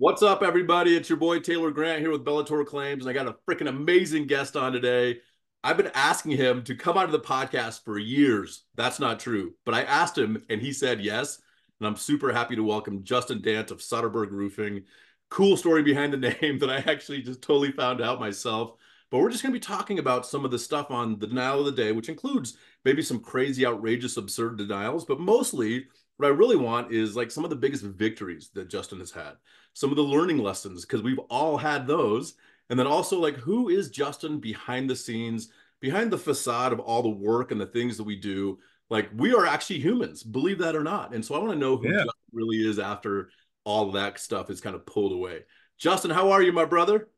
What's up, everybody? It's your boy Taylor Grant here with Bellator Claims, and I got a freaking amazing guest on today. I've been asking him to come onto the podcast for years. That's not true, but I asked him, and he said yes. And I'm super happy to welcome Justin Dant of Sutterberg Roofing. Cool story behind the name that I actually just totally found out myself. But we're just going to be talking about some of the stuff on the denial of the day, which includes maybe some crazy, outrageous, absurd denials, but mostly what I really want is like some of the biggest victories that Justin has had, some of the learning lessons, because we've all had those. And then also, like, who is Justin behind the scenes, behind the facade of all the work and the things that we do? Like, we are actually humans, believe that or not. And so I want to know who Yeah. Justin really is after all of that stuff is kind of pulled away. Justin, how are you, my brother?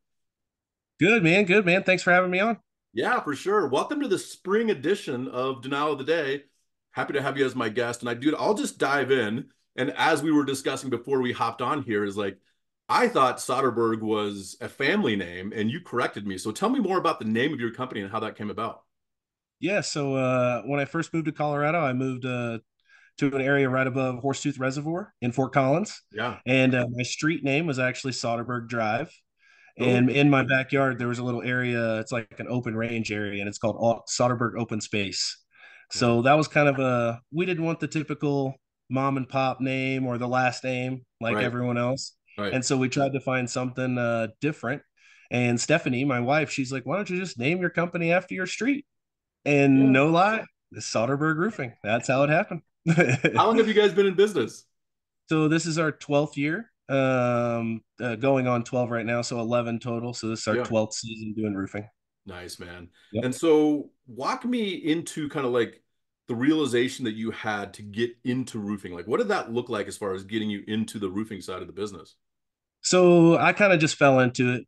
Good, man. Good, man. Thanks for having me on. Yeah, for sure. Welcome to the spring edition of Denial of the Day. Happy to have you as my guest. And I'll just dive in. And as we were discussing before we hopped on here, is like, I thought Soderberg was a family name, and you corrected me. So tell me more about the name of your company and how that came about. Yeah. So when I first moved to Colorado, I moved to an area right above Horsetooth Reservoir in Fort Collins. Yeah. And my street name was actually Soderberg Drive. Oh, And in my backyard, there was a little area. It's like an open range area, and it's called Soderberg Open Space. yeah. So that was kind of we didn't want the typical mom and pop name or the last name like Right. everyone else. Right. And so we tried to find something different. And Stephanie, my wife, she's like, why don't you just name your company after your street? And Yeah. no lie, Sutterberg Roofing. That's how it happened. How long have you guys been in business? So this is our 12th year, going on 12 right now. So 11 total. So this is our Yeah. 12th season doing roofing. Nice, man. Yep. And so walk me into kind of like the realization that you had to get into roofing. Like, what did that look like as far as getting you into the roofing side of the business? So I kind of just fell into it.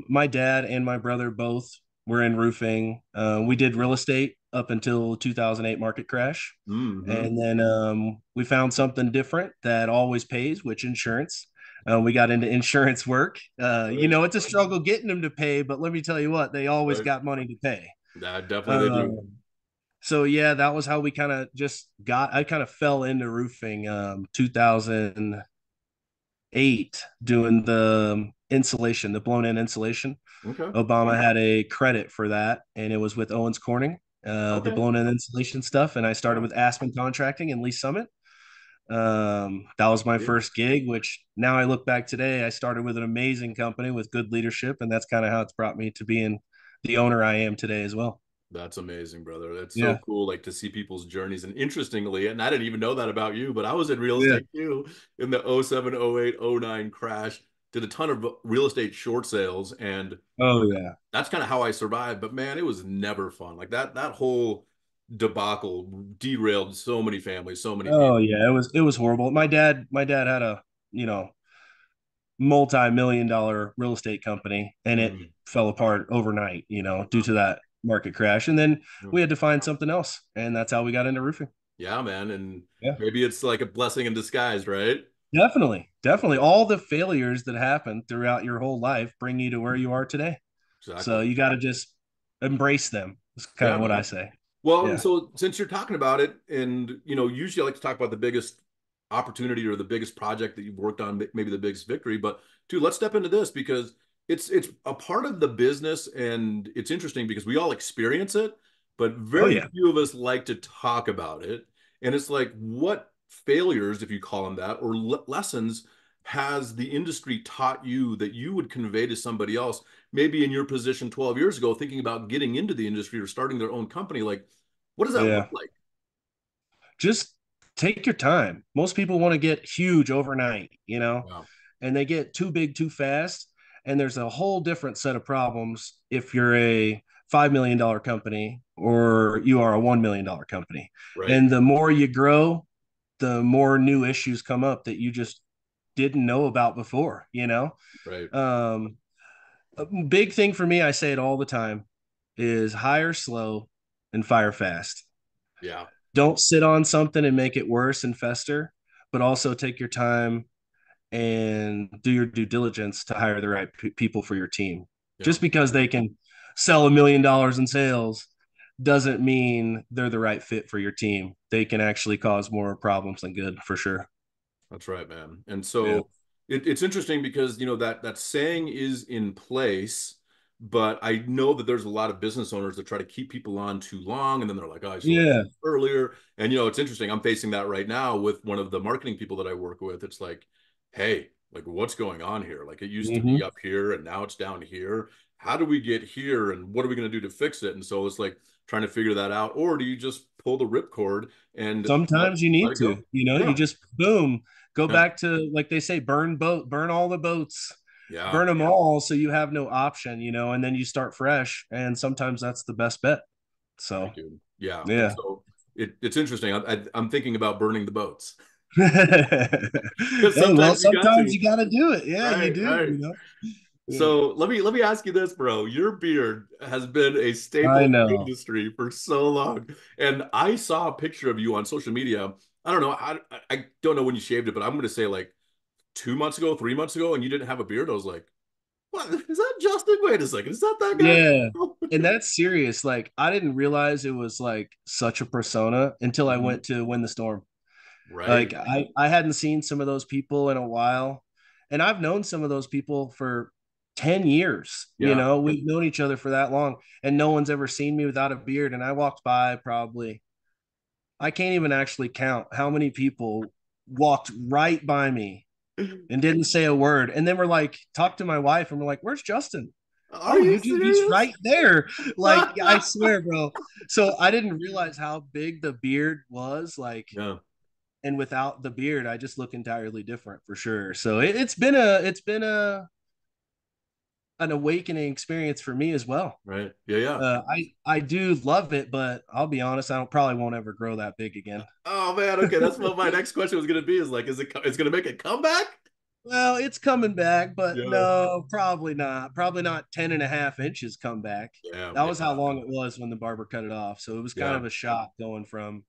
My dad and my brother both were in roofing. We did real estate up until 2008 market crash. Hmm. And then we found something different that always pays, which insurance. We got into insurance work. Right. It's a struggle getting them to pay, but let me tell you what, they always Right. got money to pay. Definitely they do. Um, so yeah, that was how we kind of just I kind of fell into roofing 2008 doing the insulation, the blown in insulation. Okay. Obama had a credit for that, and it was with Owens Corning, the Okay. blown in insulation stuff. And I started Yeah. with Aspen Contracting in Lee Summit. That was my Yeah. first gig, which now I look back today, I started with an amazing company with good leadership, and that's kind of how it's brought me to being the owner I am today as well. That's amazing, brother. That's so Yeah. cool, like to see people's journeys. And interestingly, and I didn't even know that about you, but I was in real Yeah. estate too in the '07, '08, '09 crash. Did a ton of real estate short sales, and Oh yeah. that's kind of how I survived. But man, it was never fun. Like that whole debacle derailed so many families, so many Oh people. yeah, it was horrible. My dad had a, you know, multi-million dollar real estate company, and it Mm. fell apart overnight, due Yeah. to that market crash. And then Yeah. we had to find something else, and that's how we got into roofing. Yeah, man. And Yeah. maybe it's like a blessing in disguise, right? Definitely. Definitely. All the failures that happened throughout your whole life bring you to where you are today. So Exactly. you got to just embrace them. That's kind Yeah, of what I man. say. Well, and Yeah. so since you're talking about it, and usually I like to talk about the biggest opportunity or the biggest project that you've worked on, maybe the biggest victory. But dude, let's step into this because it's a part of the business, and it's interesting because we all experience it, but Oh very yeah. few of us like to talk about it. And it's like, what failures, if you call them that, or lessons has the industry taught you that you would convey to somebody else, maybe in your position 12 years ago, thinking about getting into the industry or starting their own company? Like, what does that look Yeah. like? Just take your time. Most people want to get huge overnight, Wow. and they get too big too fast. And there's a whole different set of problems if you're a $5 million company or you are a $1 million company. Right. And the more you grow, the more new issues come up that you just didn't know about before. Right. Um, a big thing for me, I say it all the time, is hire slow and fire fast. Yeah. Don't sit on something and make it worse and fester, but also take your time and do your due diligence to hire the right people for your team. Yeah. Just because they can sell $1 million in sales doesn't mean they're the right fit for your team. They can actually cause more problems than good for sure. That's right, man. And Yeah. so It's interesting because that saying is in place, but I know that there's a lot of business owners that try to keep people on too long, and then they're like, "Oh, I should have Yeah. earlier." And it's interesting. I'm facing that right now with one of the marketing people that I work with. It's like, "Hey, like what's going on here? Like it used to be Hmm. up here, and now it's down here. How do we get here, and what are we going to do to fix it?" And so it's like trying to figure that out, or do you just pull the ripcord and let Sometimes you let need it to, go? you Yeah, just boom, go yeah, back to, like they say, burn all the boats, yeah. burn them all, so you have no option, and then you start fresh. And sometimes that's the best bet. So, Right, dude. Yeah. And yeah. so it's interesting. I'm thinking about burning the boats because Hey, well, sometimes you got sometimes to. you got to do it. Yeah, you Right, do, right. Yeah. So let me ask you this, bro. Your beard has been a staple I of the know. industry for so long, and I saw a picture of you on social media. I don't know. I don't know when you shaved it, but I'm going to say like 2 months ago, 3 months ago, and you didn't have a beard. I was like, "What is that, Justin? Wait a second, is that that Yeah. guy?" And that's serious. Like, I didn't realize it was like such a persona until I Mhm. went to Win the Storm. Right. Like, I hadn't seen some of those people in a while. And I've known some of those people for 10 years. Yeah. We've known each other for that long, and no one's ever seen me without a beard. And I walked by probably, I can't even actually count how many people walked right by me and didn't say a word. And then we're like, talk to my wife, and we're like, "Where's Justin?" Are Oh, you he's serious? right there. Like, I swear, bro. So I didn't realize how big the beard was. Like, Yeah. and without the beard, I just look entirely different for sure. So it's been a an awakening experience for me as well. Right. Yeah. Yeah. I do love it, but I'll be honest, I don't probably won't ever grow that big again. Oh man. Okay. That's what my next question was going to be. Is like, it's going to make a comeback? Well, it's coming back, but Yeah. no, probably not. Probably not 10.5 inches come back. Yeah. That was how Yeah. long it was when the barber cut it off. So it was kind Yeah. of a shock going from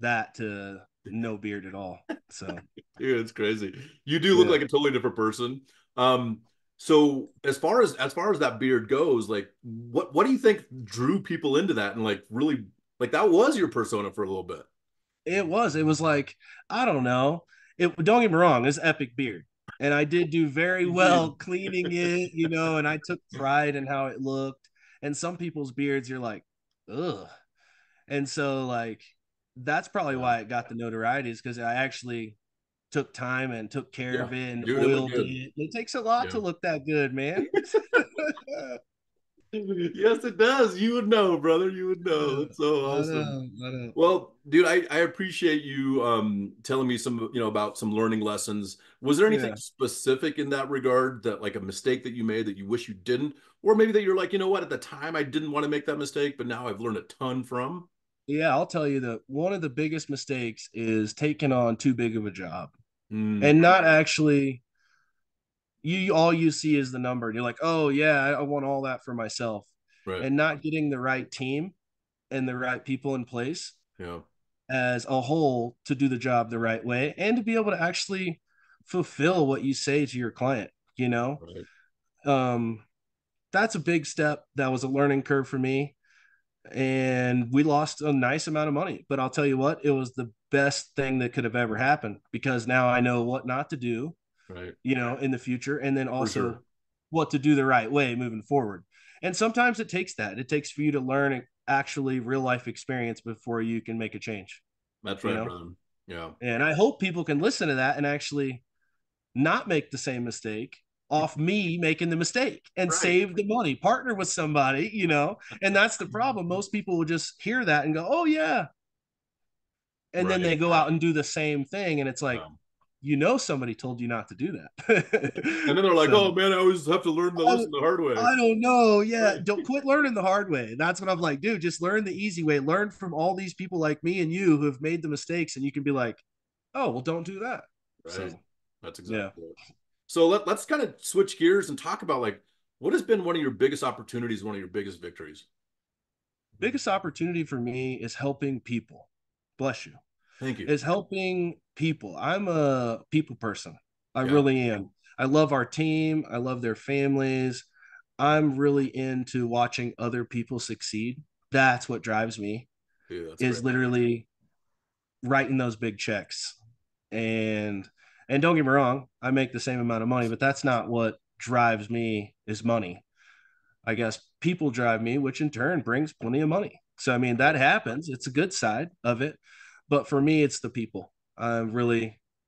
that to no beard at all. So Dude, it's crazy. You do look yeah. like a totally different person. Um, so as far as that beard goes, like what do you think drew people into that and like really like that was your persona for a little bit? It was. It was like, I don't know. It don't get me wrong, it's epic beard. And I did do very You well did. cleaning it, and I took pride in how it looked. And some people's beards, you're like, ugh. And so, like, that's probably Yeah. why it got the notoriety, is because I actually took time and took care Yeah. of it and Dude, it looked oiled good. it. It takes a lot Yeah. to look that good, man. Yes, it does. You would know, brother. You would know. Yeah, That's so I awesome. know, I know. Well, dude, I appreciate you telling me some, about some learning lessons. Was there anything Yeah. specific in that regard that like a mistake that you made that you wish you didn't? Or maybe that you're like, you know what, at the time I didn't want to make that mistake, but now I've learned a ton from? Yeah, I'll tell you that one of the biggest mistakes is taking on too big of a job Mm, and not actually, all you see is the number. And you're like, oh yeah, I want all that for myself, right. and not getting the right team and the right people in place Yeah. as a whole to do the job the right way and to be able to actually fulfill what you say to your client, you know? Right. Um, that's a big step. That was a learning curve for me. And we lost a nice amount of money. But I'll tell you what, it was the best thing that could have ever happened, because now I know what not to do, Right. in the future, and then For sure. also what to do the right way moving forward. And sometimes it takes that. It takes for you to learn actually real life experience before you can make a change, That's you right, know? brother. Yeah. And I hope people can listen to that and actually not make the same mistake off me making the mistake and Right. save the money, partner with somebody, and that's the problem. Most people will just hear that and go, oh yeah, and then Right. they go out and do the same thing, and it's like, Yeah. somebody told you not to do that. And then they're like, So oh man, I always have to learn the I, lesson the hard way. I don't know. Yeah, Right. don't quit learning the hard way. That's what I'm like, dude. Just learn the easy way. Learn from all these people like me and you who have made the mistakes, and you can be like, oh well, don't do that. Right. So That's yeah. exactly it. So let's kind of switch gears and talk about like what has been one of your biggest opportunities, one of your biggest victories. Biggest opportunity for me is helping people. Bless you. Thank you. Is helping people. I'm a people person. I Yeah, really am. I love our team. I love their families. I'm really into watching other people succeed. That's what drives me, dude, that's is great. literally writing those big checks. And And don't get me wrong, I make the same amount of money, but that's not what drives me is money. I guess people drive me, which in turn brings plenty of money. So I mean that Right. happens. It's a good side of it, but for me, it's the people. I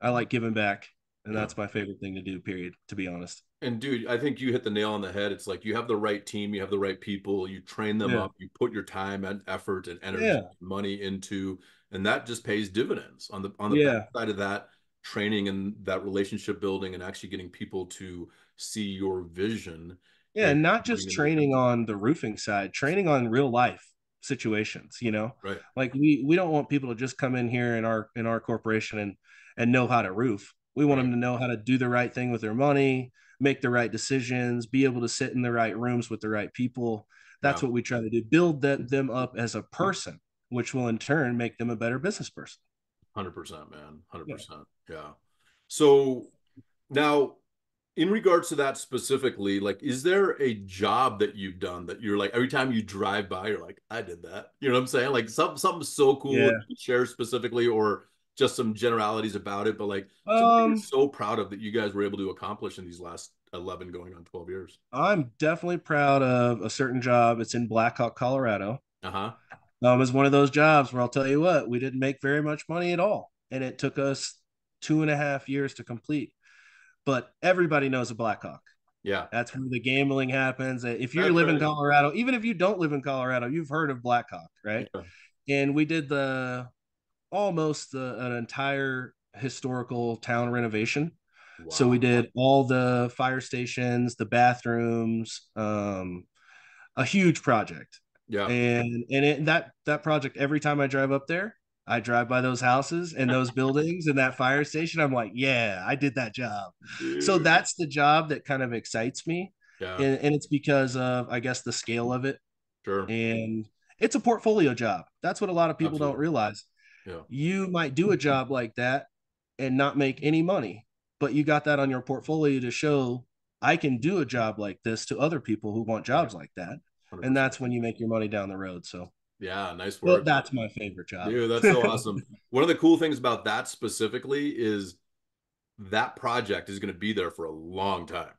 like giving back, and Yeah. that's my favorite thing to do. Period. To be honest. And dude, I think you hit the nail on the head. It's like you have the right team, you have the right people, you train them Yeah. up, you put your time and effort and energy, Yeah. money into, and that just pays dividends on the Yeah. backside of that training and that relationship building and actually getting people to see your vision Yeah, and and not putting just into the training future. on the roofing side, training on real life situations, you know. Right. Like we don't want people to just come in here in our corporation and know how to roof. We want Right. them to know how to do the right thing with their money, make the right decisions, be able to sit in the right rooms with the right people. Yeah. That's what we try to do. Build them up as a person, which will in turn make them a better business person. 100%, man. Yeah. 100%. Yeah. So now, in regards to that specifically, like, is there a job that you've done that you're like, every time you drive by, you're like, I did that. You know what I'm saying? Like something so cool Yeah. that you can share specifically, or just some generalities about it, but like something you're Um, so proud of that you guys were able to accomplish in these last 11 going on 12 years. I'm definitely proud of a certain job. It's in Blackhawk, Colorado. Uh-huh. It's one of those jobs where I'll tell you what, we didn't make very much money at all. And it took us 2.5 years to complete. But everybody knows a Blackhawk. Yeah. That's where the gambling happens. If you That's live in right. Colorado, even if you don't live in Colorado, you've heard of Blackhawk, right? Yeah. And we did an entire historical town renovation. So we Wow. did all the fire stations, the bathrooms, a huge project. Yeah. That project, every time I drive up there, I drive by those houses and those buildings and that fire station. I'm like, yeah, I did that job. So Dude. that's the job that kind of excites me. Yeah. And it's because of, I guess, the scale of it. Sure. And it's a portfolio job. That's what a lot of people don't Absolutely. realize. Yeah. You might do a job like that and not make any money, but you got that on your portfolio to show I can do a job like this to other people who want Right. jobs like that. And 100%. that's when you make your money down the road. So, Yeah. Nice but work, man. that's my favorite job. Dude, that's so awesome. One of the cool things about that specifically is that project is going to be there for a long time.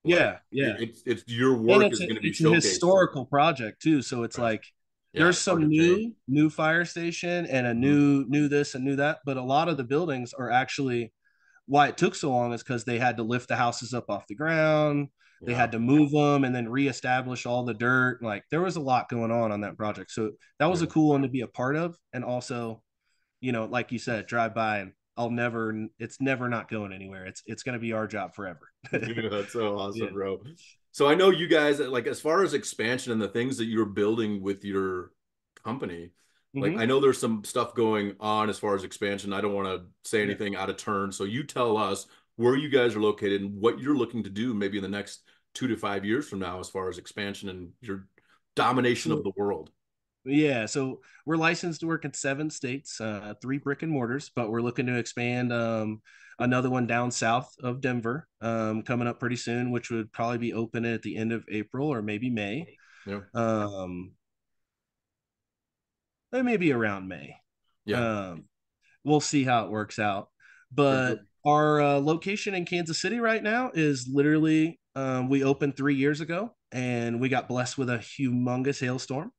Like Yeah, yeah. it's your And work is going to be it's a showcased for, historical project too. So it's right. like Yeah, there's it's hard some to change. new fire station and a Mhm. new this and new that, but a lot of the buildings are actually why it took so long is because they had to lift the houses up off the ground. They Yeah, had to move them and then reestablish all the dirt. Like there was a lot going on that project. So that was a yeah, cool one to be a part of. And also, like you said, drive by and it's never not going anywhere. It's going to be our job forever. dude, that's so Yeah. awesome, bro. So I know you guys like as far as expansion and the things that you're building with your company, like I Mm-hmm. know there's some stuff going on as far as expansion. I don't want to say Yeah. anything out of turn. So you tell us where you guys are located and what you're looking to do maybe in the next 2 to 5 years from now as far as expansion and your domination of So the world. yeah, so we're licensed to work in 7 states, three brick and mortars, but we're looking to expand another one down south of Denver coming up pretty soon, which would probably be open at the end of April or maybe May. Yeah. Um, maybe around May. Yeah. Um, we'll see how it works out. For sure. But our location in Kansas City right now is literally we opened 3 years ago and we got blessed with a humongous hailstorm.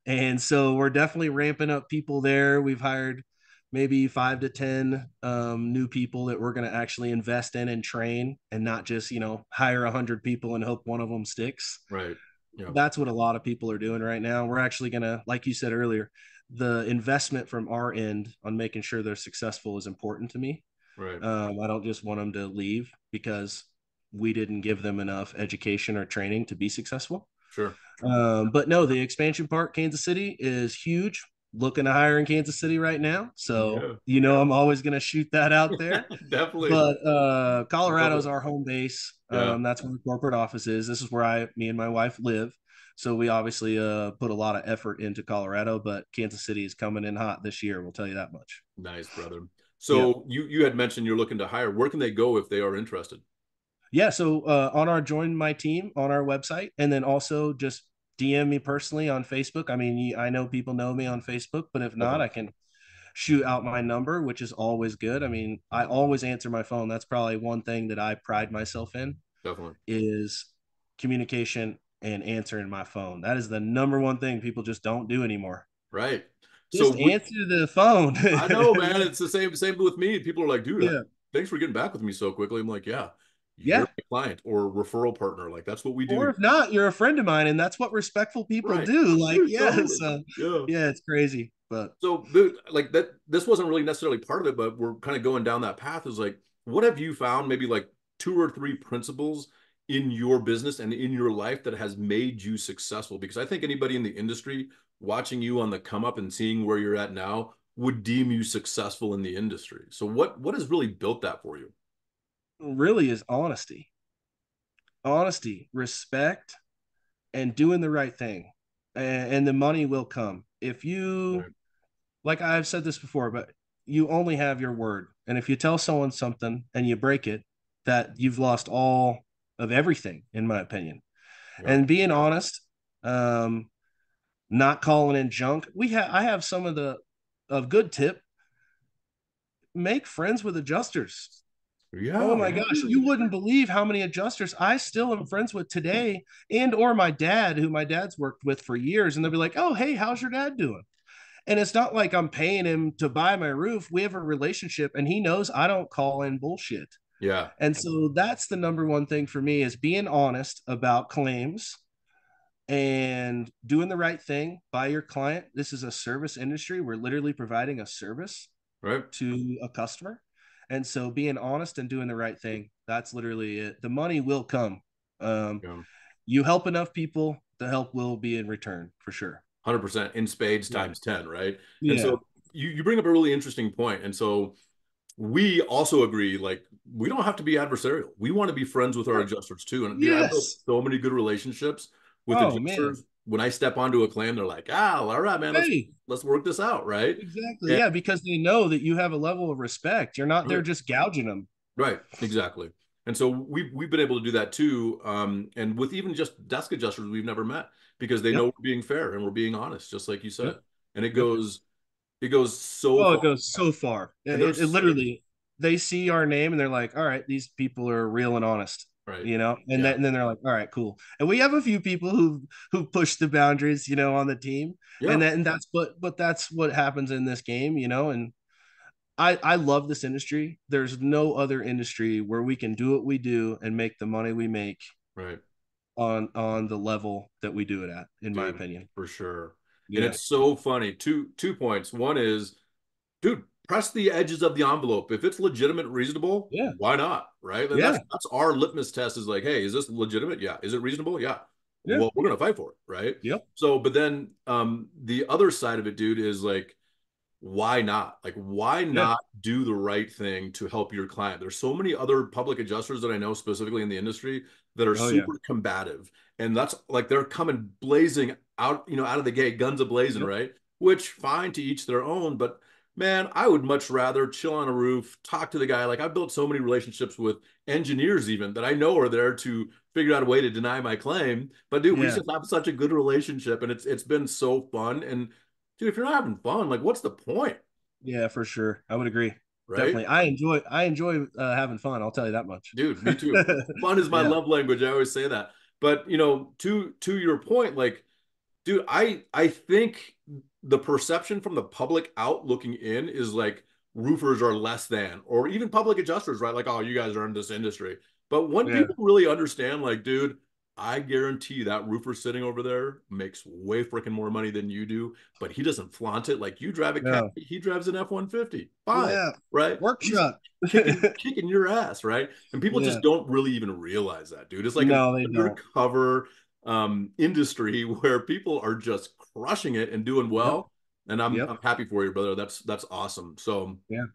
And so we're definitely ramping up people there. We've hired maybe 5 to 10 new people that we're going to actually invest in and train and not just, hire 100 people and hope one of them sticks. Right. Yeah. That's what a lot of people are doing right now. We're actually going to, like you said earlier, the investment from our end on making sure they're successful is important to me. Right. I don't just want them to leave because we didn't give them enough education or training to be successful. Sure. But no, the expansion part, Kansas City, is huge. Looking to hire in Kansas City right now. So, Yeah. I'm always going to shoot that out there. Definitely. But Love Colorado is it. our home base. Yeah. That's where the corporate office is. This is where me and my wife live. So we obviously put a lot of effort into Colorado, but Kansas City is coming in hot this year. We'll tell you that much. Nice, brother. Yeah. So you had mentioned you're looking to hire. Where can they go if they are interested? Yeah. So on our join my team on our website, and then also just DM me personally on Facebook. I mean, I know people know me on Facebook, but if not, Okay. I can shoot out my number, which is always good. I mean, I always answer my phone. That's probably one thing that I pride myself in Definitely. is communication and answering my phone. That is the number one thing people just don't do anymore. Right. Just So answer the phone. I know, man. It's the same with me. People are like, dude, Yeah. thanks for getting back with me so quickly. I'm like, yeah, you're Yeah. my client or referral partner. Like that's what we do. Or if not, you're a friend of mine, and that's what respectful people Right. do. Like, Dude, yeah, totally. so Yeah. yeah, it's crazy. But So, like that, this wasn't really necessarily part of it, but we're kind of going down that path. Is like, what have you found? Maybe like two or three principles in your business and in your life that has made you successful? Because I think anybody in the industry watching you on the come up and seeing where you're at now would deem you successful in the industry. So, what has really built that for you? really is honesty, respect, and doing the right thing. And the money will come. If you, Right. like I've said this before, but you only have your word. And if you tell someone something and you break it, that you've lost all of everything, in my opinion. Yeah. And being honest, um, not calling in junk. I have some of the of good tip. Make friends with adjusters. Oh Yeah. my gosh, you wouldn't believe how many adjusters I still am friends with today, and or my dad, who my dad's worked with for years, and they'll be like, "Oh, hey, how's your dad doing?" And it's not like I'm paying him to buy my roof. We have a relationship, and he knows I don't call in bullshit. Yeah. And so that's the number one thing for me is being honest about claims and doing the right thing by your client. This is a service industry. We're literally providing a service Right. to a customer. And so being honest and doing the right thing, that's literally it. The money will come. Um, Yeah. you help enough people, the help will be in return for sure. 100% in spades Yeah. times 10, right? And Yeah. so you bring up a really interesting point. And so we also agree, like, we don't have to be adversarial. We want to be friends with our adjusters too. And dude, I've built Yes. so many good relationships with Oh man. adjusters. When I step onto a claim, they're like, ah, all right, man, Hey, let's work this out, right? exactly. And Yeah, because they know that you have a level of respect. You're not there right, just gouging them. right, exactly. And so we've been able to do that too. And with even just desk adjusters we've never met because they know Yep. we're being fair and we're being honest, just like you said. Yep. And Yep. it goes so Oh, it far. goes so far. And It there's literally, they see our name and they're like, all right, these people are real and honest, right. you know? And Yeah. then, and then they're like, all right, cool. And we have a few people who push the boundaries, you know, on the team. Yeah. And that's but that's what happens in this game, you know. And I love this industry. There's no other industry where we can do what we do and make the money we make Right. on the level that we do it at, in my Dude, opinion. for sure. And Yeah. it's so funny. Two points. One is, dude, press the edges of the envelope. If it's legitimate, reasonable, Yeah. why not? Right. And Yeah. that's our litmus test is like, hey, is this legitimate? Yeah. Is it reasonable? Yeah. Yeah. Well, we're gonna fight for it, right? Yep. So, but then the other side of it, dude, is like why not? Like, why Yeah. not do the right thing to help your client? There's so many other public adjusters that I know specifically in the industry that are Oh yeah. super combative. And that's like they're coming blazing out, out of the gate, guns a blazing, Yep. right? Which fine to each their own. But man, I would much rather chill on a roof, talk to the guy. Like I've built so many relationships with engineers even that I know are there to figure out a way to deny my claim. But dude, we Yeah. just have such a good relationship and it's been so fun. And dude, if you're not having fun, like what's the point? Yeah, for sure. I would agree. Right? Definitely. I enjoy having fun. I'll tell you that much. Dude, me too. Fun is my Yeah. love language. I always say that. But to your point, like, dude, I think the perception from the public out looking in is like roofers are less than, or even public adjusters, right? Like, oh, you guys are in this industry. But when Yeah. people really understand, like, dude, I guarantee that roofer sitting over there makes way freaking more money than you do, but he doesn't flaunt it. Like you drive a cat, No. he drives an F-150. Fine, Yeah. right? Work He's truck. kicking your ass, right? And people Yeah. just don't really even realize that, dude. It's like an No, they don't. undercover industry where people are just crushing it and doing Yep. well. And I'm Yep. happy for you, brother. That's awesome. So Yeah.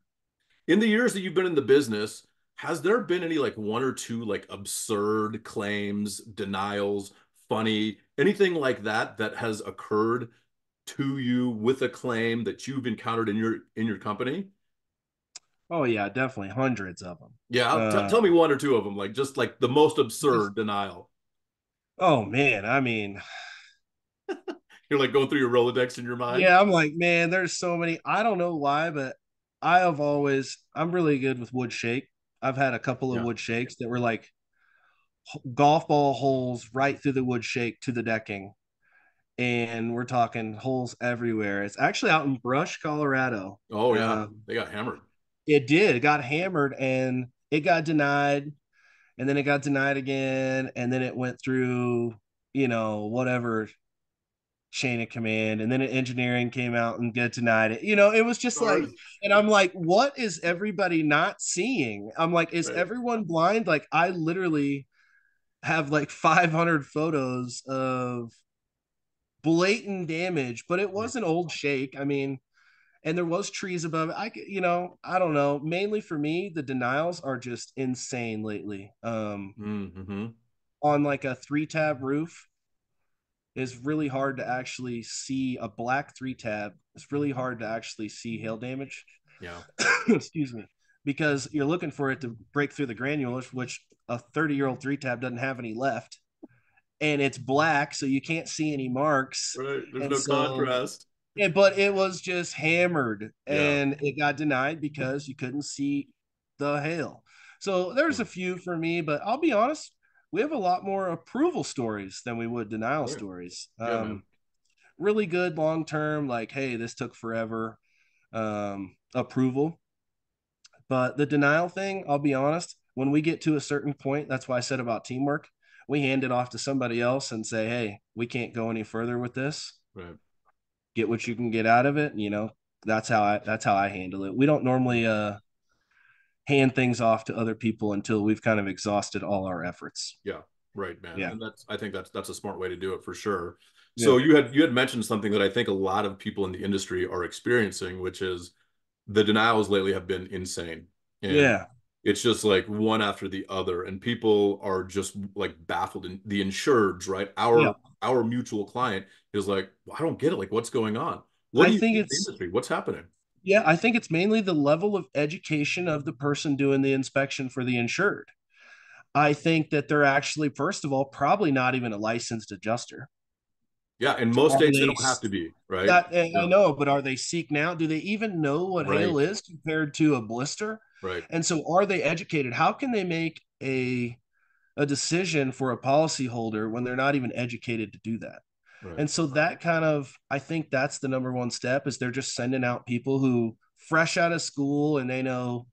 in the years that you've been in the business, has there been any like one or two like absurd claims, denials, funny, anything like that that has occurred to you with a claim that you've encountered in your company? Oh yeah, definitely hundreds of them. Yeah, tell me one or two of them, like just like the most Just absurd denial. oh man, I mean, You're like going through your Rolodex in your mind. Yeah, I'm like, man, there's so many. I don't know why, but I'm really good with wood shake. I've had a couple of Yeah. wood shakes that were like golf ball holes right through the wood shake to the decking. And we're talking holes everywhere. It's actually out in Brush, Colorado. Oh yeah, Um, they got hammered. it did. It got hammered and it got denied, and then it got denied again, and then it went through, whatever chain of command, and then engineering came out and get denied it. It was just like, Darn. and I'm like, what is everybody not seeing? I'm like, is Right. everyone blind? Like, I literally have like 500 photos of blatant damage, but it was an old shake. I mean, and there was trees above it. I don't know. Mainly for me, the denials are just insane lately. Mm-hmm. On like a 3-tab roof is really hard to actually see a black 3-tab. It's really hard to actually see hail damage. Yeah. Excuse me, because you're looking for it to break through the granulars, which a 30-year-old 3-tab doesn't have any left, and it's black, so you can't see any marks. Right. There's And no so contrast. yeah, but it was just hammered Yeah. and it got denied because you couldn't see the hail. So there's a few for me, but I'll be honest, we have a lot more approval stories than we would denial Right. stories. Yeah, man. Really good long term, like, hey, this took forever approval. But the denial thing, I'll be honest, when we get to a certain point, that's why I said about teamwork, we hand it off to somebody else and say, hey, we can't go any further with this. Right. Get what you can get out of it. That's how I handle it. We don't normally hand things off to other people until we've kind of exhausted all our efforts. Yeah. Right, man. Yeah. And I think that's a smart way to do it for sure. Yeah. So you had mentioned something that I think a lot of people in the industry are experiencing, which is the denials lately have been insane. And Yeah. it's just like one after the other. And people are just like baffled. And the insureds, right? Yeah. Our mutual client is like, well, I don't get it. Like, what's going on? What I do you think see in the it's industry? What's happening? yeah, I think it's mainly the level of education of the person doing the inspection for the insured. I think that they're actually, first of all, probably not even a licensed adjuster. Yeah, in most Are states they they don't have to be, right? that I Yeah. know, but are they seek now? Do they even know what hail Right. is compared to a blister? Right. And so are they educated? How can they make a decision for a policyholder when they're not even educated to do that? Right. And so that kind of, I think that's the number one step is they're just sending out people who fresh out of school and they know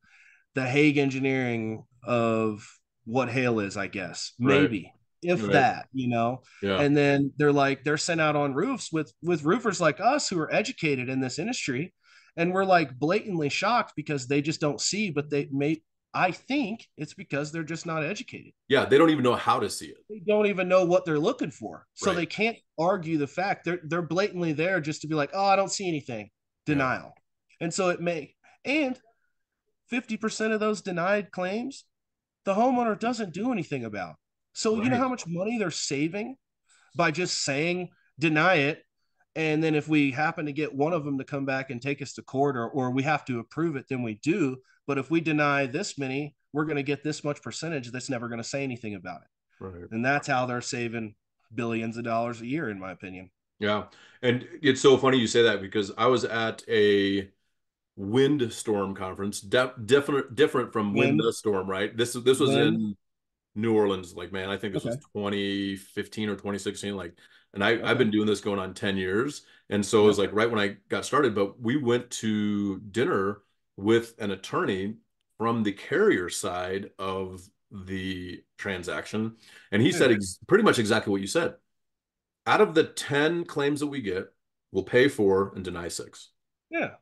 the Hague engineering of what hail is, I guess, Right. maybe if Right. that. Yeah. And then they're sent out on roofs with roofers like us who are educated in this industry, and we're like blatantly shocked because they just don't see, but they may. I think it's because they're just not educated. Yeah. They don't even know how to see it. They don't even know what they're looking for, so Right. they can't argue the fact. They're blatantly there just to be like, oh, I don't see anything. Yeah. Denial. And so it may, and 50% of those denied claims, the homeowner doesn't do anything about. So you know Right. how much money they're saving by just saying deny it. And then if we happen to get one of them to come back and take us to court, or we have to approve it, then we do. But if we deny this many, we're going to get this much percentage that's never going to say anything about it. Right. And that's how they're saving billions of dollars a year, in my opinion. Yeah. And it's so funny you say that because I was at a windstorm conference, different from wind Wind, the storm, right? This was wind. in New Orleans, like man, I think this was Okay. 2015 or 2016, like, and I've Okay. been doing this going on 10 years, and so it was Yep. like right when I got started. But we went to dinner with an attorney from the carrier side of the transaction, and he said Yeah. pretty much exactly what you said. Out of the 10 claims that we get, we'll pay 4 and deny 6. Yeah.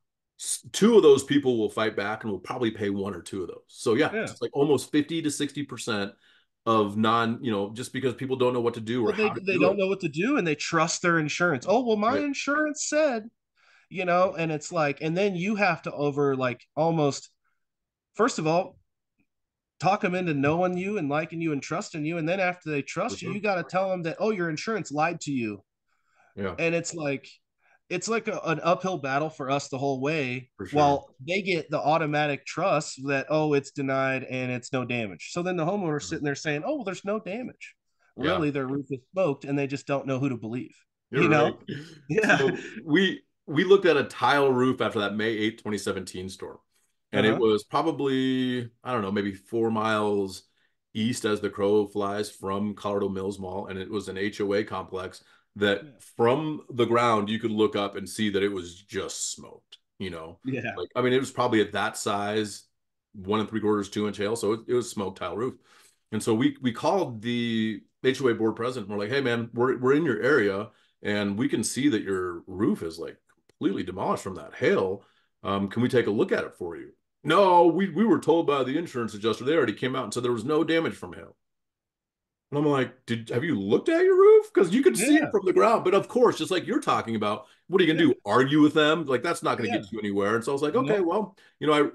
Two of those people will fight back and will probably pay 1 or 2 of those. So yeah, Yeah. it's like almost 50 to 60% of just because people don't know what to do or Well, they how to they do don't it. know what to do and they trust their insurance. Oh, well, my Right. insurance said, and it's like, and then you have to over like almost first of all talk them into knowing you and liking you and trusting you, and then after they For trust you, sure. you got to tell them that oh, your insurance lied to you, Yeah, and it's like an uphill battle for us the whole way. for sure. While they get the automatic trust that oh, it's denied and it's no damage, so then the homeowner's sitting there saying oh, well, there's no damage. Yeah. Really, their roof is smoked, and they just don't know who to believe. You're right. Yeah. So we looked at a tile roof after that May 8th, 2017 storm. And it Uh-huh. was probably, I don't know, maybe 4 miles east as the crow flies from Colorado Mills Mall. And it was an HOA complex that Yeah. from the ground you could look up and see that it was just smoked, Yeah. Like, I mean, it was probably at that size, 1 3/4, 2 inch hail. So it was smoked tile roof. And so we called the HOA board president. We're like, hey man, we're in your area and we can see that your roof is like completely demolished from that hail. Can we take a look at it for you? No, we were told by the insurance adjuster. They already came out and said there was no damage from hail. And I'm like, have you looked at your roof? Because you could see it Yeah. from the ground. But of course, just like you're talking about, what are you gonna Yeah. do? Argue with them? Like that's not gonna Yeah. get you anywhere. And so I was like, okay, No. well,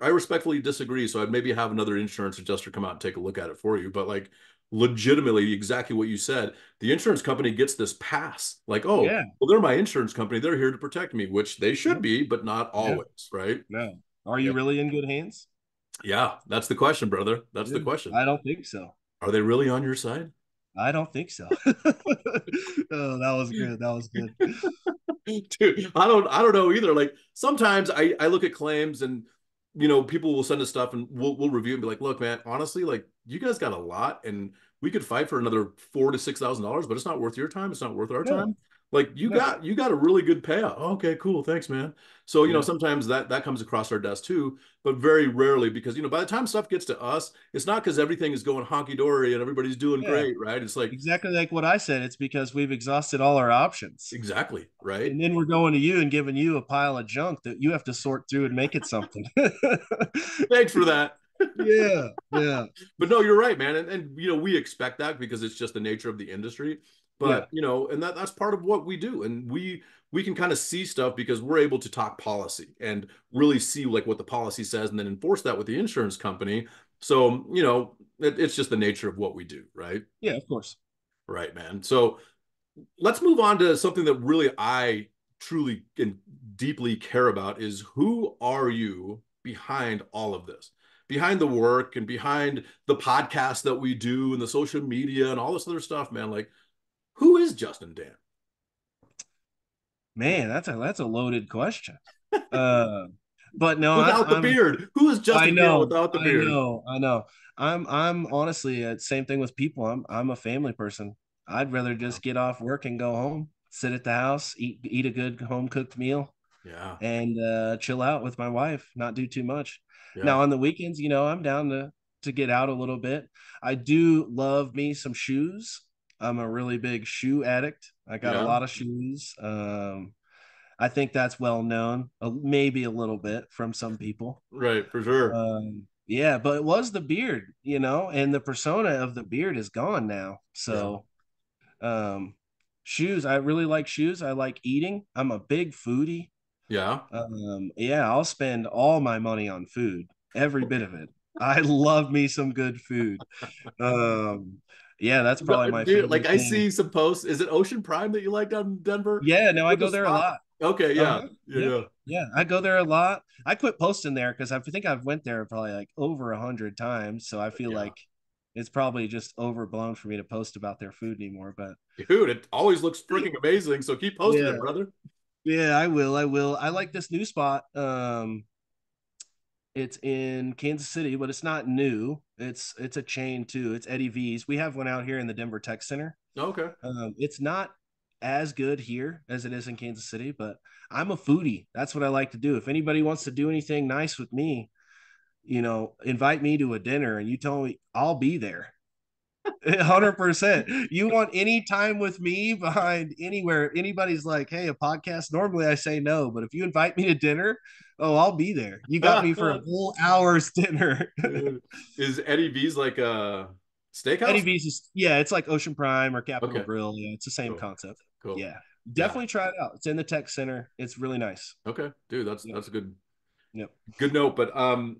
I respectfully disagree. So I'd maybe have another insurance adjuster come out and take a look at it for you. But like legitimately, exactly what you said, the insurance company gets this pass. Like, oh, Yeah. well, they're my insurance company. They're here to protect me, which they should No. be, but not Yeah. always, right? No. Are Yeah. you really in good hands? Yeah, that's the question, brother. That's the Yeah. question. I don't think so. Are they really on your side? I don't think so. Oh, that was good. That was good. Dude, I don't know either. Like sometimes I look at claims and people will send us stuff and we'll review and be like, look, man, honestly, like you guys got a lot and we could fight for another $4,000 to $6,000, but it's not worth your time. It's not worth our No, time. Like you no. got you got a really good payout. Okay, cool. Thanks, man. So, Yeah. sometimes that comes across our desk too, but very rarely because by the time stuff gets to us, it's not because everything is going honky-dory and everybody's doing Yeah. great, right? It's like Exactly like what I said. It's because we've exhausted all our options. exactly, right? And then we're going to you and giving you a pile of junk that you have to sort through and make it something. Thanks for that. Yeah. Yeah. But no, you're right, man. And we expect that because it's just the nature of the industry. Yeah. But and that's part of what we do. And we can kind of see stuff because we're able to talk policy and really see like what the policy says and then enforce that with the insurance company. So, it's just the nature of what we do, right? Yeah, of course. Right, man. So let's move on to something that really I truly and deeply care about is who are you behind all of this? Behind the work and behind the podcast that we do and the social media and all this other stuff, man. Like, who is Justin Dan? Man, that's a loaded question. Uh but no, Without the beard. Who is I Justin Dan know, without the I beard? know, I know. I'm honestly same thing with people. I'm a family person. I'd rather just get off work and go home, sit at the house, eat a good home cooked meal, Yeah. and chill out with my wife, not do too much. Yeah. Now on the weekends, I'm down to get out a little bit. I do love me some shoes. I'm a really big shoe addict. I got a Yeah. lot of shoes. I think that's well known, maybe a little bit from some people. Right. For sure. Yeah, but it was the beard, and the persona of the beard is gone now. Yeah. So, um, shoes, I really like shoes. I like eating. I'm a big foodie. Yeah. Yeah, I'll spend all my money on food, every bit of it. I love me some good food. Um, yeah, that's probably my Dude, like favorite I thing. see some posts. Is it Ocean Prime that you like down in Denver? Yeah, no, I With the go there a spot? lot. Okay, yeah. Uh-huh. Yeah, Yeah. yeah. Yeah. I go there a lot. I quit posting there because I think I've went there probably like over 100 times. So I feel Yeah. like it's probably just overblown for me to post about their food anymore. But Dude, it always looks freaking amazing. So keep posting yeah. it, brother. Yeah, I will. I will. I like this new spot. It's in Kansas City, but it's not new. It's a chain too. It's Eddie V's. We have one out here in the Denver Tech Center. Okay. It's not as good here as it is in Kansas City, but I'm a foodie. That's what I like to do. If anybody wants to do anything nice with me, invite me to a dinner and you tell me I'll be there. 100%. You want any time with me behind anywhere? Anybody's like, hey, a podcast? Normally I say no, but if you invite me to dinner, oh, I'll be there. You got me for a whole hour's dinner. Is Eddie V's like a Eddie steakhouse? V's is, yeah, it's like Ocean Prime or Capitol Okay, Grill. Yeah, it's the same cool, concept. cool. Yeah, Yeah. definitely try it out. It's in the tech center. It's really nice. Okay, dude, that's Yep. that's a Yep. good note. But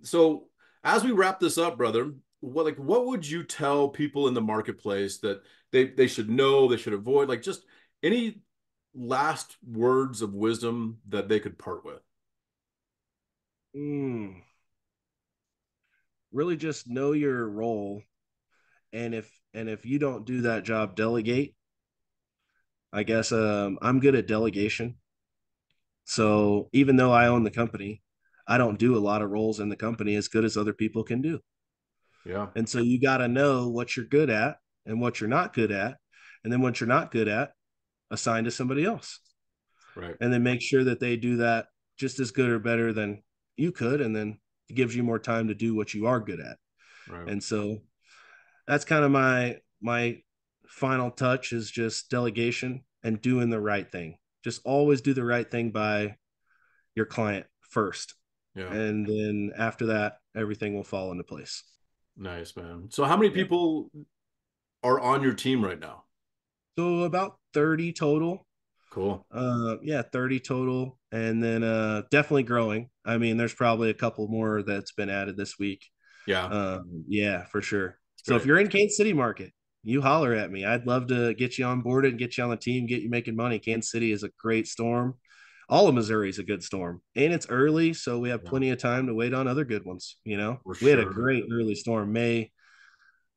so as we wrap this up, brother, what would you tell people in the marketplace that they should know, they should avoid? Like just any last words of wisdom that they could part with? Mm, really just know your role. And if you don't do that job, delegate. I guess I'm good at delegation. So even though I own the company, I don't do a lot of roles in the company as good as other people can do. Yeah. And so you got to know what you're good at and what you're not good at. And then what you're not good at, assign to somebody else. Right. And then make sure that they do that just as good or better than you could. And then it gives you more time to do what you are good at. Right. And so that's kind of my final touch is just delegation and doing the right thing. Just always do the right thing by your client first. Yeah. And then after that, everything will fall into place. Nice, man. So how many Yeah. people are on your team right now? So about 30 total. Cool. Yeah, 30 total. And then definitely growing. I mean, there's probably a couple more that's been added this week. Yeah. Yeah, for sure. It's So if great. you're in Kansas City market, you holler at me. I'd love to get you on board and get you on the team, get you making money. Kansas City is a great storm. All of Missouri is a good storm, and it's early, so we have Yeah, plenty of time to wait on other good ones. for We had a sure. great early storm,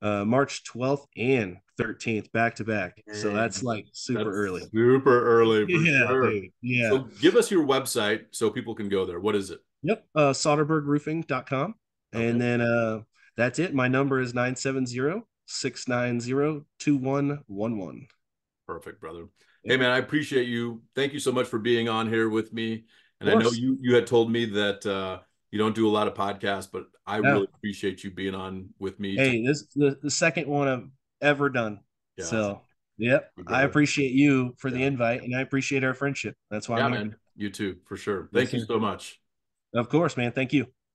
March 12th and 13th back to back. So that's Man, like super early. that's super early for Yeah, sure. dude. Yeah. So give us your website so people can go there. What is it? Yep. Sutterbergroofing.com. And Okay. then that's it. My number is 970-690-2111. Perfect, brother. Hey, Yep. man, I appreciate you. Thank you so much for being on here with me. Of And I know course. you had told me that you don't do a lot of podcasts, but I Yeah. really appreciate you being on with me to, Hey, this is the second one I've ever done. yeah, So, yep. you I brother. appreciate you for the Yeah. invite and I appreciate our friendship. That's why I'm Yeah, here. man. You too, for sure. Yes, Thank you sir. so much. Of course, man. Thank you.